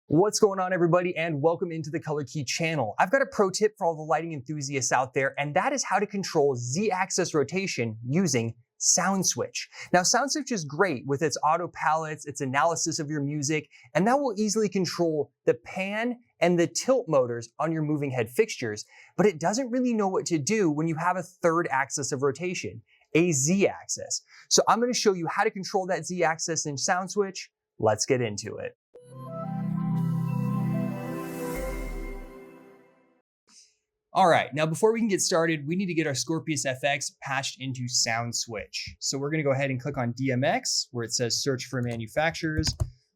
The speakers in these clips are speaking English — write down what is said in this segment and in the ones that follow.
What's going on, everybody, and welcome into the ColorKey channel. I've got a pro tip for all the lighting enthusiasts out there, and that is how to control Z-axis rotation using SoundSwitch. Now, SoundSwitch is great with its auto palettes, its analysis of your music, and that will easily control the pan and the tilt motors on your moving head fixtures, but it doesn't really know what to do when you have a third axis of rotation, a Z-axis. So I'm going to show you how to control that Z-axis in SoundSwitch. Let's get into it. All right, now before we can get started, we need to get our Scorpius FX patched into SoundSwitch. So we're gonna go ahead and click on DMX, where it says search for manufacturers.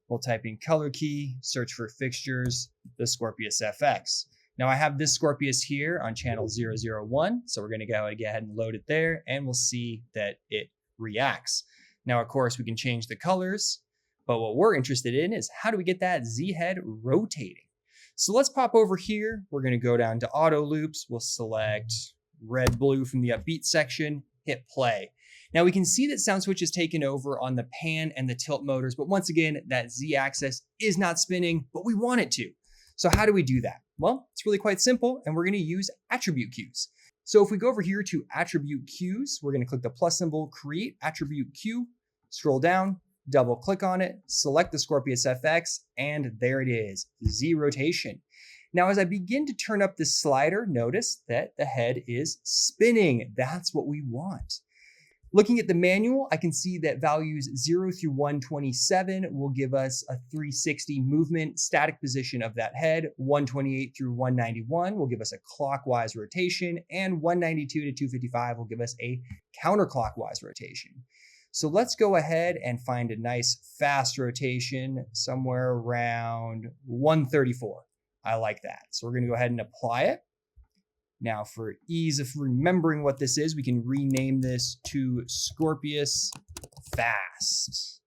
We'll type in ColorKey, search for fixtures, the Scorpius FX. Now I have this Scorpius here on channel 001, so we're gonna go ahead and load it there, and we'll see that it reacts. Now, of course, we can change the colors, but what we're interested in is how do we get that Z head rotating? So let's pop over here. We're gonna go down to auto loops. We'll select red, blue from the upbeat section, hit play. Now we can see that SoundSwitch is taken over on the pan and the tilt motors, but once again, that Z axis is not spinning, but we want it to. So how do we do that? Well, it's really quite simple, and we're gonna use attribute cues. So if we go over here to attribute cues, we're gonna click the plus symbol, create attribute cue, scroll down, double click on it, select the Scorpius FX, and there it is, Z rotation. Now, as I begin to turn up this slider, notice that the head is spinning. That's what we want. Looking at the manual, I can see that values 0 through 127 will give us a 360 movement static position of that head. 128 through 191 will give us a clockwise rotation, and 192 to 255 will give us a counterclockwise rotation. So let's go ahead and find a nice fast rotation somewhere around 134. I like that. So we're going to go ahead and apply it. Now, for ease of remembering what this is, we can rename this to Scorpius Fast.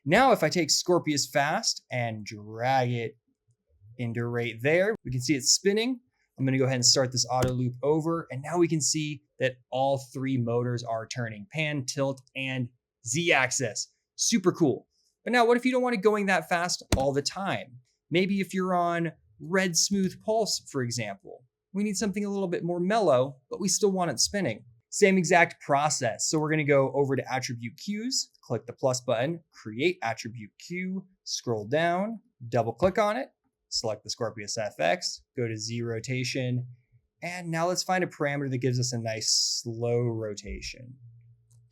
Now, if I take Scorpius Fast and drag it into right there, we can see it's spinning. I'm going to go ahead and start this auto loop over, and now we can see that all three motors are turning: pan, tilt, and Z-axis. Super cool. But now what if you don't want it going that fast all the time? Maybe if you're on red smooth pulse, for example. We need something a little bit more mellow, but we still want it spinning. Same exact process. So we're going to go over to attribute cues, click the plus button, create attribute cue, scroll down, double click on it, select the Scorpius FX, go to Z rotation, and now let's find a parameter that gives us a nice slow rotation.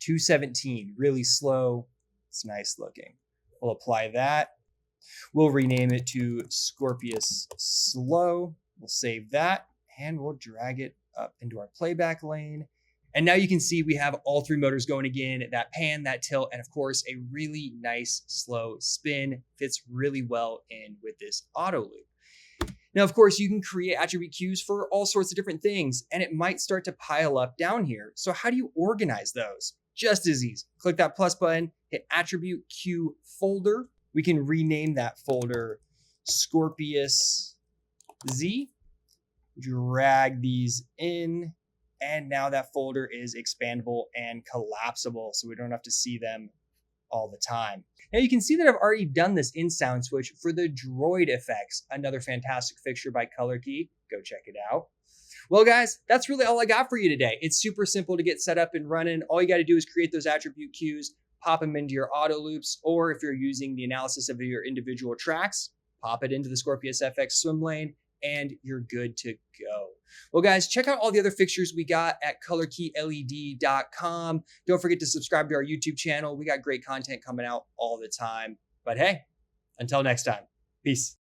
217, really slow. It's nice looking. We'll apply that. We'll rename it to Scorpius Slow. We'll save that, and we'll drag it up into our playback lane. And now you can see we have all three motors going again, that pan, that tilt, and of course, a really nice slow spin. Fits really well in with this auto loop. Now, of course, you can create attribute cues for all sorts of different things, and it might start to pile up down here. So how do you organize those? Just as easy. Click that plus button, hit attribute cue folder. We can rename that folder Scorpius Z, drag these in, and now that folder is expandable and collapsible, so we don't have to see them all the time. Now you can see that I've already done this in SoundSwitch for the Droid effects, another fantastic fixture by ColorKey. Go check it out. Well, guys, that's really all I got for you today. It's super simple to get set up and running. All you got to do is create those attribute cues, pop them into your auto loops, or if you're using the analysis of your individual tracks, pop it into the Scorpius FX swim lane, and you're good to go. Well, guys, check out all the other fixtures we got at ColorKeyLED.com. Don't forget to subscribe to our YouTube channel. We got great content coming out all the time. But hey, until next time, peace.